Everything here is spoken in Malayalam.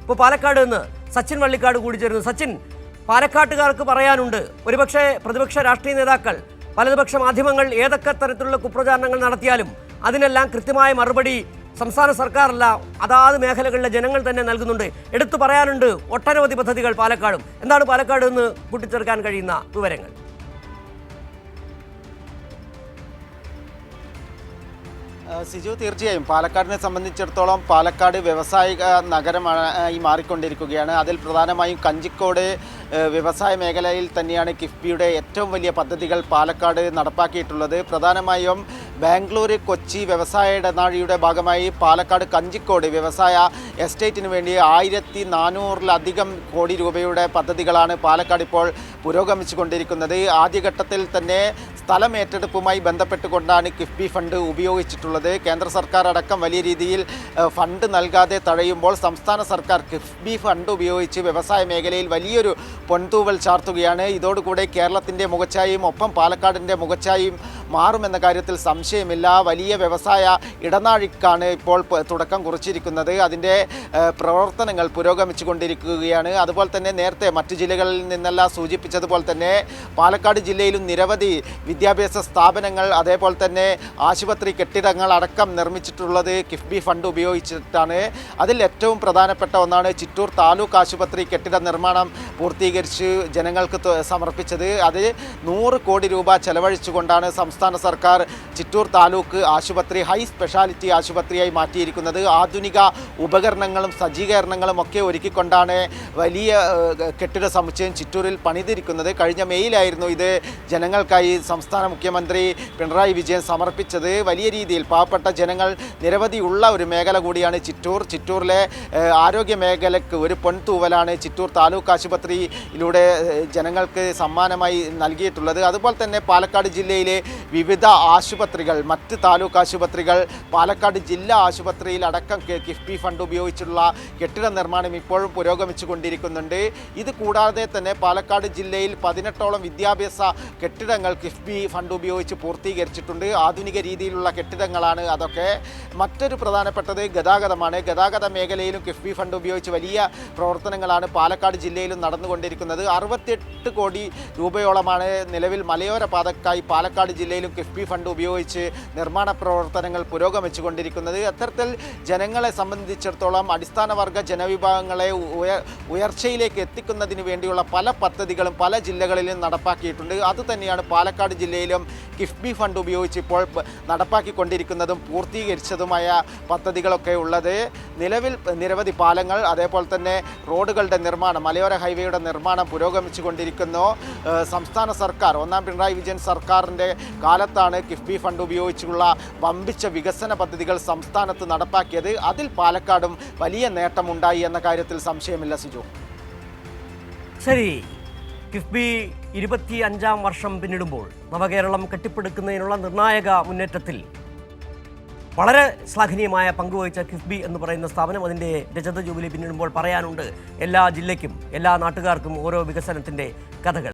ഇപ്പോൾ പാലക്കാട് നിന്ന് സച്ചിൻ വള്ളിക്കാട് കൂടി ചേരുന്നു. സച്ചിൻ, പാലക്കാട്ടുകാർക്ക് പറയാനുണ്ട്. ഒരുപക്ഷെ പ്രതിപക്ഷ രാഷ്ട്രീയ നേതാക്കൾ, വലതുപക്ഷ മാധ്യമങ്ങൾ ഏതൊക്കെ തരത്തിലുള്ള കുപ്രചാരണങ്ങൾ നടത്തിയാലും അതിനെല്ലാം കൃത്യമായ മറുപടി സംസ്ഥാന സർക്കാരല്ല, അതാത് മേഖലകളിലെ ജനങ്ങൾ തന്നെ നൽകുന്നുണ്ട്. എടുത്തു പറയാനുണ്ട് ഒട്ടനവധി പദ്ധതികൾ പാലക്കാടും. എന്താണ് പാലക്കാട് നിന്ന് കൂട്ടിച്ചേർക്കാൻ കഴിയുന്ന വിവരങ്ങൾ? സിജു, തീർച്ചയായും പാലക്കാടിനെ സംബന്ധിച്ചിടത്തോളം പാലക്കാട് വ്യവസായിക നഗരമായി മാറിക്കൊണ്ടിരിക്കുകയാണ്. അതിൽ പ്രധാനമായും കഞ്ചിക്കോട് വ്യവസായ മേഖലയിൽ തന്നെയാണ് കിഫ്ബിയുടെ ഏറ്റവും വലിയ പദ്ധതികൾ പാലക്കാട് നടപ്പാക്കിയിട്ടുള്ളത്. പ്രധാനമായും ബാംഗ്ലൂർ കൊച്ചി വ്യവസായ ഇടനാഴിയുടെ ഭാഗമായി പാലക്കാട് കഞ്ചിക്കോട് വ്യവസായ എസ്റ്റേറ്റിന് വേണ്ടി 1400-ലധികം കോടി രൂപയുടെ പദ്ധതികളാണ് പാലക്കാട് ഇപ്പോൾ പുരോഗമിച്ചു കൊണ്ടിരിക്കുന്നത്. ആദ്യഘട്ടത്തിൽ തന്നെ സ്ഥലം ഏറ്റെടുപ്പുമായി ബന്ധപ്പെട്ടുകൊണ്ടാണ് കിഫ്ബി ഫണ്ട് ഉപയോഗിച്ചിട്ടുള്ളത്. കേന്ദ്ര സർക്കാർ അടക്കം വലിയ രീതിയിൽ ഫണ്ട് നൽകാതെ തഴയുമ്പോൾ സംസ്ഥാന സർക്കാർ കിഫ്ബി ഫണ്ട് ഉപയോഗിച്ച് വ്യവസായ മേഖലയിൽ വലിയൊരു പൊൻതൂവൽ ചാർത്തുകയാണ്. ഇതോടുകൂടെ കേരളത്തിൻ്റെ മുഖച്ഛായയും ഒപ്പം പാലക്കാടിൻ്റെ മുഖച്ഛായയും മാറുമെന്ന കാര്യത്തിൽ സംശയമില്ല. വലിയ വ്യവസായ ഇടനാഴിക്കാണ് ഇപ്പോൾ തുടക്കം കുറിച്ചിരിക്കുന്നത്. അതിൻ്റെ പ്രവർത്തനങ്ങൾ പുരോഗമിച്ചു കൊണ്ടിരിക്കുകയാണ്. അതുപോലെ തന്നെ നേരത്തെ മറ്റു ജില്ലകളിൽ നിന്നെല്ലാം സൂചിപ്പിച്ചതുപോലെ തന്നെ പാലക്കാട് ജില്ലയിലും നിരവധി വിദ്യാഭ്യാസ സ്ഥാപനങ്ങൾ, അതേപോലെ തന്നെ ആശുപത്രി കെട്ടിടങ്ങൾ അടക്കം നിർമ്മിച്ചിട്ടുള്ളത് കിഫ്ബി ഫണ്ട് ഉപയോഗിച്ചിട്ടാണ്. അതിൽ ഏറ്റവും പ്രധാനപ്പെട്ട ഒന്നാണ് ചിറ്റൂർ താലൂക്ക് ആശുപത്രി കെട്ടിട നിർമ്മാണം പൂർത്തീകരിച്ച് ജനങ്ങൾക്ക് സമർപ്പിച്ചത്. അത് 100 കോടി രൂപ ചെലവഴിച്ചുകൊണ്ടാണ് സംസ്ഥാന സർക്കാർ ചിറ്റൂർ താലൂക്ക് ആശുപത്രി ഹൈ സ്പെഷ്യാലിറ്റി ആശുപത്രിയായി മാറ്റിയിരിക്കുന്നത്. ആധുനിക ഉപകരണങ്ങളും സജ്ജീകരണങ്ങളും ഒക്കെ ഒരുക്കിക്കൊണ്ടാണ് വലിയ കെട്ടിട സമുച്ചയം ചിറ്റൂരിൽ പണിതിരിക്കുന്നത്. കഴിഞ്ഞ മെയ്യിലായിരുന്നു ഇത് ജനങ്ങൾക്കായി സംസ്ഥാന മുഖ്യമന്ത്രി പിണറായി വിജയൻ സമർപ്പിച്ചത്. വലിയ രീതിയിൽ പാവപ്പെട്ട ജനങ്ങൾ നിരവധിയുള്ള ഒരു മേഖല കൂടിയാണ് ചിറ്റൂർ. ചിറ്റൂരിലെ ആരോഗ്യ മേഖലയ്ക്ക് ഒരു പൊൻതൂവലാണ് ചിറ്റൂർ താലൂക്ക് ആശുപത്രിയിലൂടെ ജനങ്ങൾക്ക് സമ്മാനമായി നൽകിയിട്ടുള്ളത്. അതുപോലെ തന്നെ പാലക്കാട് ജില്ലയിലെ വിവിധ ആശുപത്രികൾ, മറ്റ് താലൂക്ക് ആശുപത്രികൾ, പാലക്കാട് ജില്ലാ ആശുപത്രിയിൽ അടക്കം കിഫ്ബി ഫണ്ട് ഉപയോഗിച്ചുള്ള കെട്ടിട നിർമ്മാണം ഇപ്പോഴും പുരോഗമിച്ചു കൊണ്ടിരിക്കുന്നുണ്ട്. ഇത് കൂടാതെ തന്നെ പാലക്കാട് ജില്ലയിൽ 18ഓളം വിദ്യാഭ്യാസ കെട്ടിടങ്ങൾ കിഫ്ബി ഫണ്ട് ഉപയോഗിച്ച് പൂർത്തീകരിച്ചിട്ടുണ്ട്. ആധുനിക രീതിയിലുള്ള കെട്ടിടങ്ങളാണ് അതൊക്കെ. മറ്റൊരു പ്രധാനപ്പെട്ടത് ഗതാഗതമാണ്. ഗതാഗത മേഖലയിലും കിഫ്ബി ഫണ്ട് ഉപയോഗിച്ച് വലിയ പ്രവർത്തനങ്ങളാണ് പാലക്കാട് ജില്ലയിലും നടന്നുകൊണ്ടിരിക്കുന്നത്. 68 കോടി രൂപയോളമാണ് നിലവിൽ മലയോര പാതക്കായി പാലക്കാട് ജില്ലയിലും കിഫ്ബി ഫണ്ട് ഉപയോഗിച്ച് നിർമ്മാണ പ്രവർത്തനങ്ങൾ പുരോഗമിച്ചു കൊണ്ടിരിക്കുന്നത്. അത്തരത്തിൽ ജനങ്ങളെ സംബന്ധിച്ചിടത്തോളം അടിസ്ഥാന വർഗ ജനവിഭാഗങ്ങളെ ഉയർച്ചയിലേക്ക് എത്തിക്കുന്നതിന് വേണ്ടിയുള്ള പല പദ്ധതികളും പല ജില്ലകളിലും നടപ്പാക്കിയിട്ടുണ്ട്. അതുതന്നെയാണ് പാലക്കാട് ജില്ലയിലും കിഫ്ബി ഫണ്ട് ഉപയോഗിച്ച് ഇപ്പോൾ നടപ്പാക്കിക്കൊണ്ടിരിക്കുന്നതും പൂർത്തീകരിച്ചതുമായ പദ്ധതികളൊക്കെ ഉള്ളത്. നിലവിൽ നിരവധി പാലങ്ങൾ, അതേപോലെ തന്നെ റോഡുകളുടെ നിർമ്മാണം, മലയോര ഹൈവേയുടെ നിർമ്മാണം പുരോഗമിച്ചു കൊണ്ടിരിക്കുന്നു. സംസ്ഥാന സർക്കാർ, ഒന്നാം പിണറായി വിജയൻ സർക്കാരിൻ്റെ കാലത്താണ് കിഫ്ബി ഫണ്ട് ഉപയോഗിച്ചുള്ള വമ്പിച്ച വികസന പദ്ധതികൾ സംസ്ഥാനത്ത് നടപ്പാക്കിയത്. അതിൽ പാലക്കാടും വലിയ നേട്ടമുണ്ടായി എന്ന കാര്യത്തിൽ സംശയമില്ല. സിജു, ശരി. കിഫ്ബി 25ാം വർഷം പിന്നിടുമ്പോൾ നവകേരളം കെട്ടിപ്പടുക്കുന്നതിനുള്ള നിർണായക മുന്നേറ്റത്തിൽ വളരെ ശ്ലാഘനീയമായ പങ്കുവഹിച്ച കിഫ്ബി എന്ന് പറയുന്ന സ്ഥാപനം, അതിൻ്റെ രജത ജൂബിലി പിന്നിടുമ്പോൾ പറയാനുണ്ട് എല്ലാ ജില്ലയ്ക്കും എല്ലാ നാട്ടുകാർക്കും ഓരോ വികസനത്തിൻ്റെ കഥകൾ.